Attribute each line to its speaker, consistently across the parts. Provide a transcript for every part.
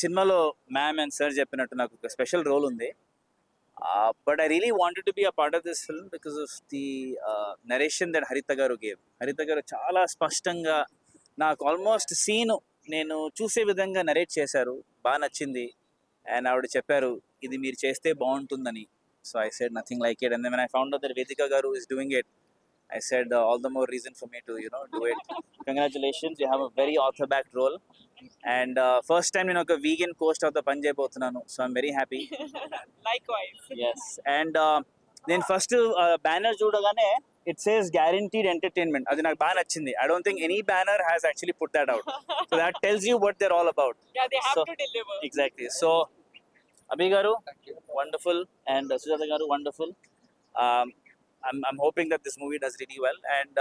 Speaker 1: సినిమాలో ma'am and sir చెప్పినట్టు నాకు ఒక స్పెషల్ రోల్ ఉంది. But I really wanted to be a part of this film because of the narration that హరిత గారు గేవ్. హరిత గారు చాలా స్పష్టంగా నాకు ఆల్మోస్ట్ సీన్ నేను చూసే విధంగా నరేట్ చేశారు. బాగా నచ్చింది. అండ్ ఆవిడ చెప్పారు ఇది మీరు చేస్తే బాగుంటుందని. So I said nothing like it. And then I found out that Vedika గారు is doing it. I said all the more reason for me to do it. Congratulations, you have a very author-backed role, and first time in a vegan coast of the Punjab Othananu, so I'm very happy.
Speaker 2: Likewise.
Speaker 1: Yes, and then first banner chudagane it says guaranteed entertainment. Adi నాకు బాగా నచ్చింది. I don't think any banner has actually put that out. So that tells you what they're all about.
Speaker 2: Yeah, they have to deliver.
Speaker 1: Exactly. So Abhi garu, wonderful, and Sujata garu, wonderful. I'm hoping that this movie does really well. And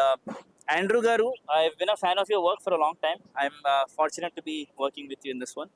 Speaker 1: Andrew garu, I've been a fan of your work for a long time. I'm fortunate to be working with you in this one.